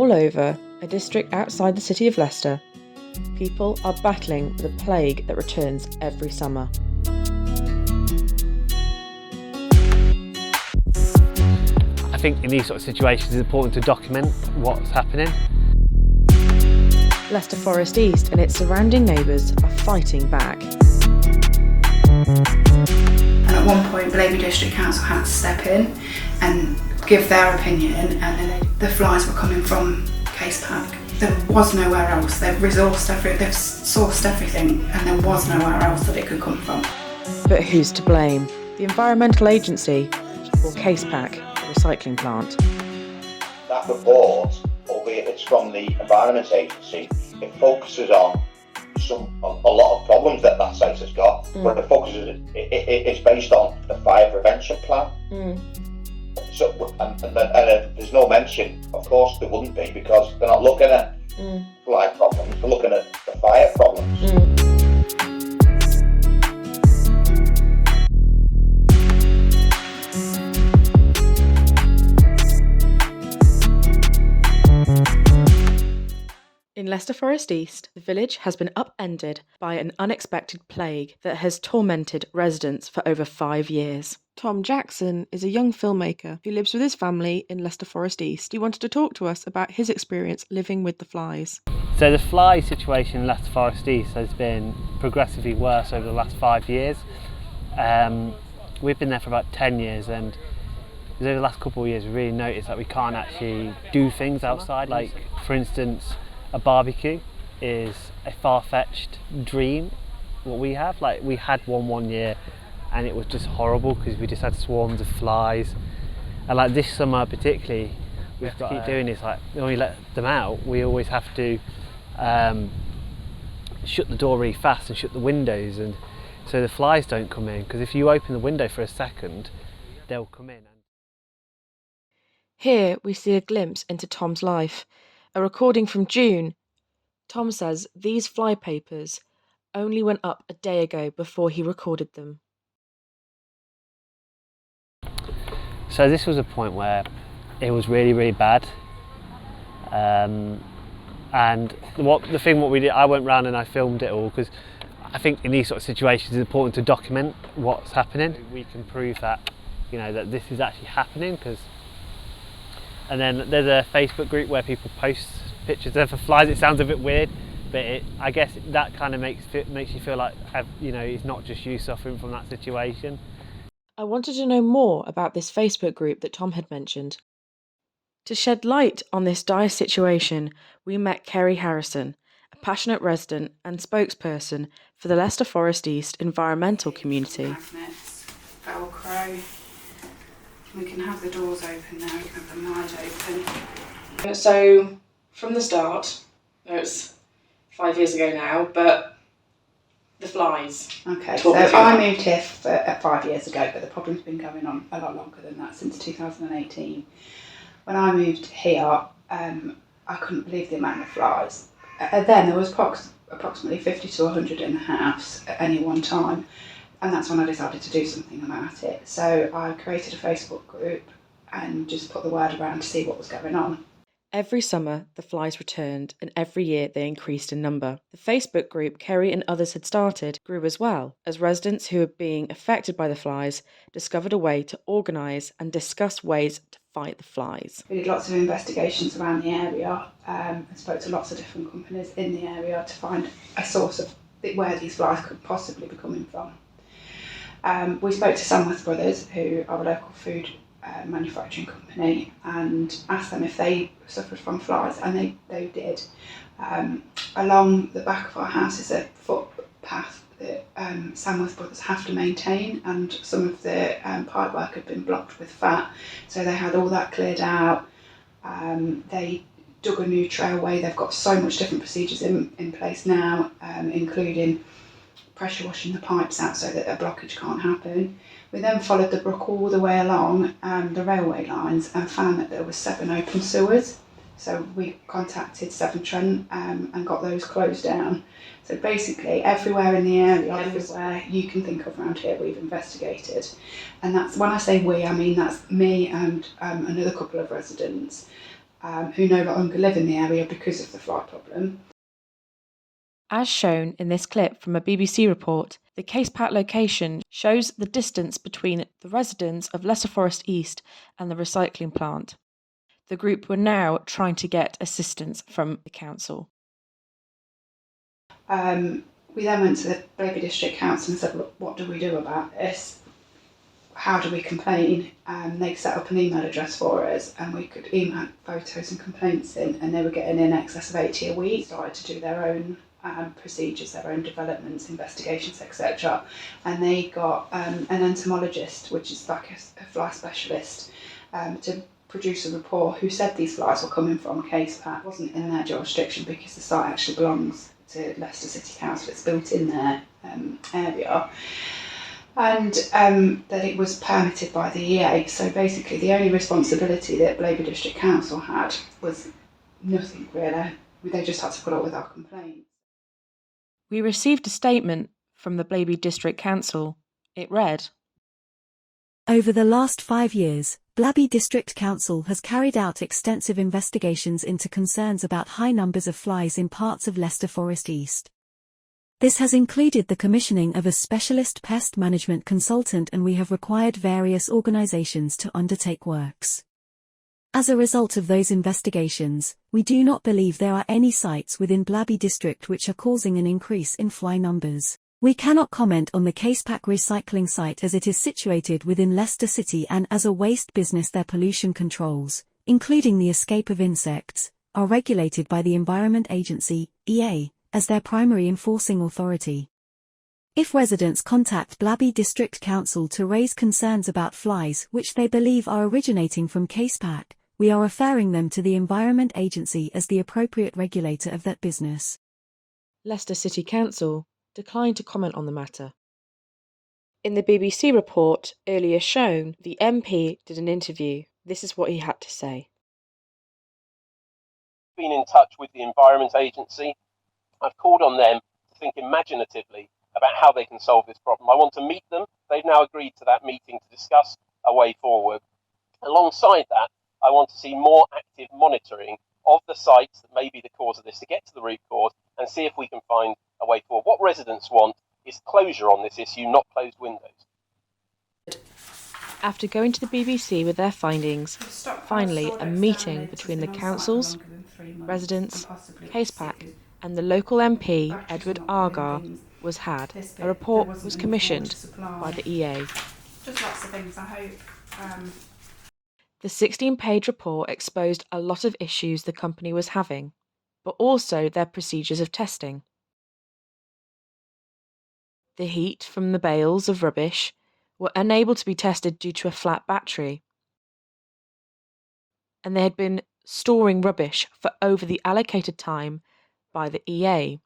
All over a district outside the city of Leicester, people are battling with a plague that returns every summer. I think in these sort of situations it's important to document what's happening. Leicester Forest East and its surrounding neighbours are fighting back. And at one point, Blaby District Council had to step in and give their opinion, and then the flies were coming from Case Pack. There was nowhere else. They've sourced everything, and there was nowhere else that it could come from. But who's to blame? The environmental agency or Case Pack, the recycling plant? That report, albeit it's from the Environment Agency, it focuses on a lot of problems that site has got, but it focuses it's based on the fire prevention plan. So and there's no mention, of course there wouldn't be, because they're not looking at fly problems, they're looking at the fire problems. In Leicester Forest East, the village has been upended by an unexpected plague that has tormented residents for over 5 years. Tom Jackson is a young filmmaker who lives with his family in Leicester Forest East. He wanted to talk to us about his experience living with the flies. So the fly situation in Leicester Forest East has been progressively worse over the last 5 years. We've been there for about 10 years, and over the last couple of years we really noticed that we can't actually do things outside. Like, for instance, a barbecue is a far-fetched dream, what we have. Like, we had one year and it was just horrible because we just had swarms of flies, and like this summer particularly we have to keep doing this. Like, when we let them out, we always have to shut the door really fast and shut the windows, and so the flies don't come in, because if you open the window for a second they'll come in. Here we see a glimpse into Tom's life. A recording from June. Tom says these fly papers only went up a day ago before he recorded them. So this was a point where it was really, really bad. And what we did, I went round and I filmed it all, because I think in these sort of situations it's important to document what's happening. We can prove that, that this is actually happening. And then there's a Facebook group where people post pictures of the flies. It sounds a bit weird, but I guess that kind of makes you feel like, it's not just you suffering from that situation. I wanted to know more about this Facebook group that Tom had mentioned. To shed light on this dire situation, we met Kerry Harrison, a passionate resident and spokesperson for the Leicester Forest East environmental community. Magnets, Velcro. We can have the doors open now, we can have them wide open. So, from the start, it's 5 years ago now, but the flies. Okay, so I moved here 5 years ago, but the problem's been going on a lot longer than that, since 2018. When I moved here, I couldn't believe the amount of flies. Then there was approximately 50 to 100 in the house at any one time. And that's when I decided to do something about it. So I created a Facebook group and just put the word around to see what was going on. Every summer, the flies returned, and every year they increased in number. The Facebook group Kerry and others had started grew as well, as residents who were being affected by the flies discovered a way to organise and discuss ways to fight the flies. We did lots of investigations around the area and spoke to lots of different companies in the area to find a source of where these flies could possibly be coming from. We spoke to Samworth Brothers, who are a local food manufacturing company, and asked them if they suffered from flies, and they did. Along the back of our house is a footpath that Samworth Brothers have to maintain, and some of the pipework had been blocked with fat, so they had all that cleared out. They dug a new trailway. They've got so much different procedures in place now, including pressure washing the pipes out so that a blockage can't happen. We then followed the brook all the way along the railway lines and found that there were 7 open sewers. So we contacted Severn Trent and got those closed down. So basically everywhere in the area, everywhere you can think of around here, we've investigated. And that's, when I say we, I mean that's me and another couple of residents. who no longer live in the area because of the fly problem. As shown in this clip from a BBC report, the Casepat location shows the distance between the residents of Leicester Forest East and the recycling plant. The group were now trying to get assistance from the council. We then went to the Blaby District Council and said, look, what do we do about this? How do we complain? They set up an email address for us and we could email photos and complaints in, and they were getting in excess of 80 a week. Started to do their own procedures, their own developments, investigations, etc. And they got an entomologist, which is like a fly specialist, to produce a report who said these flies were coming from Casepat. It wasn't in their jurisdiction because the site actually belongs to Leicester City Council. It's built in their area. And that it was permitted by the EA. So basically the only responsibility that Blaby District Council had was nothing really. They just had to put up with our complaints. We received a statement from the Blaby District Council. It read, "Over the last 5 years, Blaby District Council has carried out extensive investigations into concerns about high numbers of flies in parts of Leicester Forest East. This has included the commissioning of a specialist pest management consultant, and we have required various organisations to undertake works. As a result of those investigations, we do not believe there are any sites within Blaby District which are causing an increase in fly numbers. We cannot comment on the Casepat recycling site as it is situated within Leicester City, and as a waste business their pollution controls, including the escape of insects, are regulated by the Environment Agency, EA, as their primary enforcing authority. If residents contact Blaby District Council to raise concerns about flies which they believe are originating from Casepat, we are referring them to the Environment Agency as the appropriate regulator of that business." Leicester City Council declined to comment on the matter. In the BBC report earlier shown, the MP did an interview. This is what he had to say. Been in touch with the Environment Agency. I've called on them to think imaginatively about how they can solve this problem. I want to meet them. They've now agreed to that meeting to discuss a way forward. Alongside that, I want to see more active monitoring of the sites that may be the cause of this, to get to the root cause and see if we can find a way forward. What residents want is closure on this issue, not closed windows. After going to the BBC with their findings, finally a meeting between the councils, residents, Casepat and the local MP, Edward Argar, was had. A report was commissioned by the EA. Just lots of things, I hope. The 16-page report exposed a lot of issues the company was having, but also their procedures of testing. The heat from the bales of rubbish were unable to be tested due to a flat battery, and they had been storing rubbish for over the allocated time by the EA.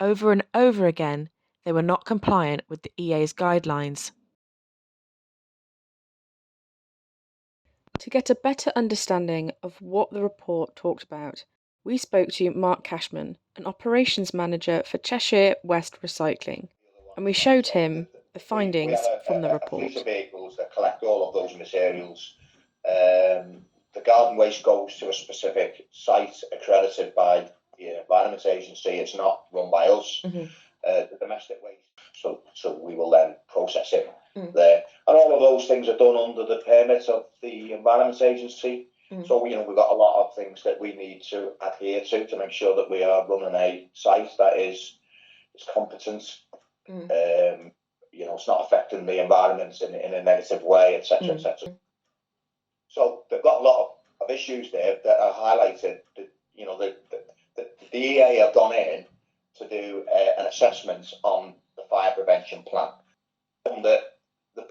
Over and over again, they were not compliant with the EA's guidelines. To get a better understanding of what the report talked about, we spoke to Mark Cashman, an operations manager for Cheshire West Recycling, and we showed him the findings from the report. A fleet of vehicles that collect all of those materials. The garden waste goes to a specific site accredited by the Environment Agency. It's not run by us. The domestic waste. So we will then process it there. And all of those things are done under the permits of the Environment Agency. So, we've got a lot of things that we need to adhere to make sure that we are running a site that is competent. It's not affecting the environment in a negative way, etc., etc. So they've got a lot of issues there that are highlighted. The EA have gone in to do an assessment on the fire prevention plan. And the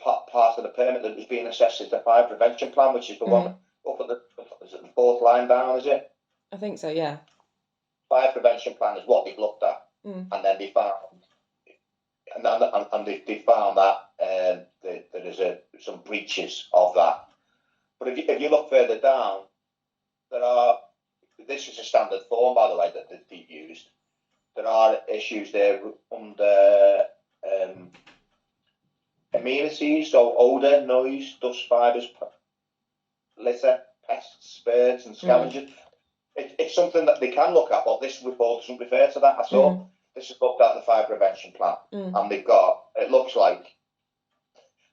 part of the permit that was being assessed is the fire prevention plan, which is the one up at the fourth line down, is it? I think so, yeah. Fire prevention plan is what they've looked at, and then they found, they found that there is some breaches of that. But if you look further down, this is a standard form, by the way, that they've used. There are issues there under amenities, so odour, noise, dust fibres, litter, pests, birds and scavengers. It's something that they can look at, but this report doesn't refer to that at all. This is looked at the fire prevention plan, and they've got, it looks like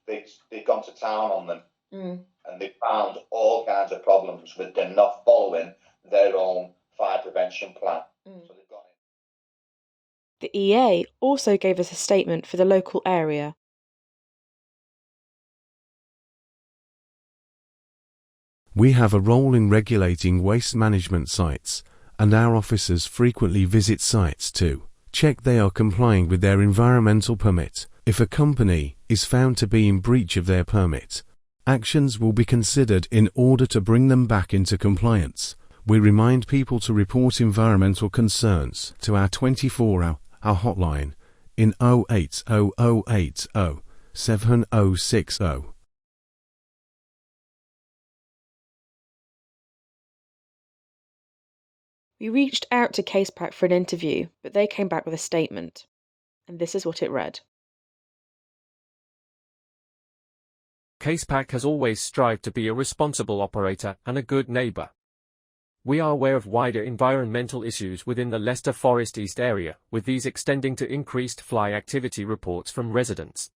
they've gone to town on them, and they've found all kinds of problems with them not following their own fire prevention plan. So they've gone in. The EA also gave us a statement for the local area. We have a role in regulating waste management sites, and our officers frequently visit sites to check they are complying with their environmental permit. If a company is found to be in breach of their permit, actions will be considered in order to bring them back into compliance. We remind people to report environmental concerns to our 24-hour hotline in 08080 7060. We reached out to CasePack for an interview, but they came back with a statement. And this is what it read. CasePack has always strived to be a responsible operator and a good neighbour. We are aware of wider environmental issues within the Leicester Forest East area, with these extending to increased fly activity reports from residents.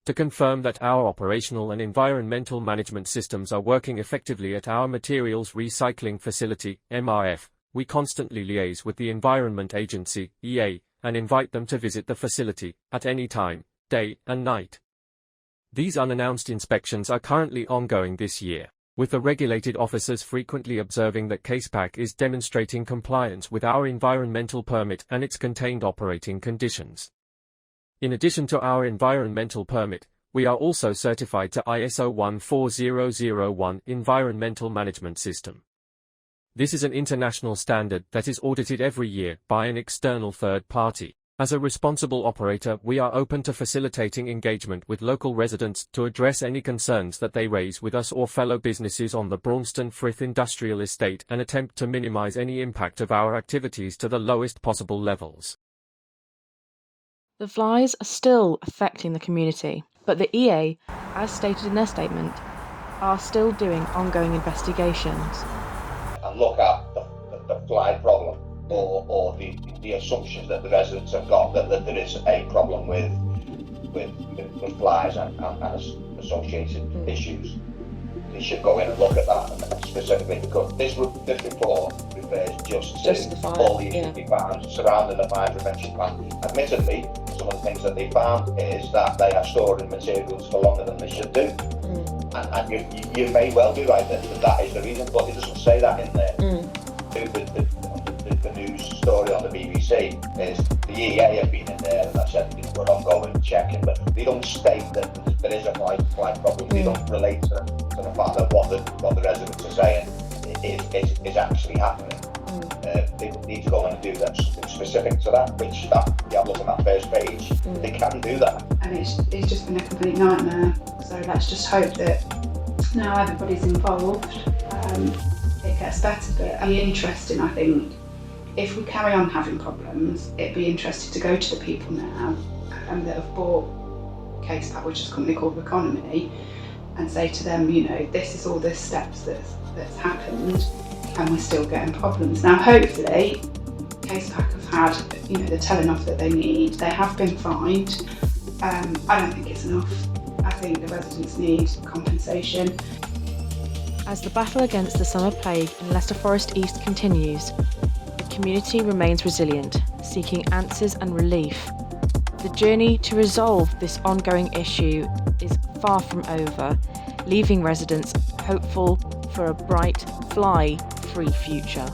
To confirm that our operational and environmental management systems are working effectively at our materials recycling facility, MRF, we constantly liaise with the Environment Agency, EA, and invite them to visit the facility, at any time, day and night. These unannounced inspections are currently ongoing this year, with the regulated officers frequently observing that CasePack is demonstrating compliance with our environmental permit and its contained operating conditions. In addition to our environmental permit, we are also certified to ISO 14001 Environmental Management System. This is an international standard that is audited every year by an external third party. As a responsible operator, we are open to facilitating engagement with local residents to address any concerns that they raise with us or fellow businesses on the Braunston Frith Industrial Estate and attempt to minimize any impact of our activities to the lowest possible levels. The flies are still affecting the community, but the EA, as stated in their statement, are still doing ongoing investigations. And look at the fly problem, or the assumptions that the residents have got that there is a problem with flies and associated issues. They should go in and look at that, and specifically because this report refers just to all the issues we found surrounding the fire prevention plan. Admittedly, some of the things that they found is that they are storing materials for longer than they should do. And you may well be right that is the reason, but it doesn't say that in there. The news story on the BBC is the EA have been in there and I said we're ongoing checking, but they don't state that there is a fly problem. They don't relate to the fact that what the residents are saying is actually happening. They need to go in and do that, something specific to that, which you have look on that first page. They can do that. And it's just been a complete nightmare. So let's just hope that now everybody's involved, it gets better. But it'd be interesting, I think, if we carry on having problems, it'd be interesting to go to the people now that have bought CasePack, which is a company called Economy, and say to them, this is all the steps that's happened, and we're still getting problems. Now, hopefully, CasePack have had, the telling off that they need. They have been fined. I don't think it's enough. I think the residents need compensation. As the battle against the summer plague in Leicester Forest East continues, the community remains resilient, seeking answers and relief. The journey to resolve this ongoing issue is far from over, leaving residents hopeful for a bright, fly-free future.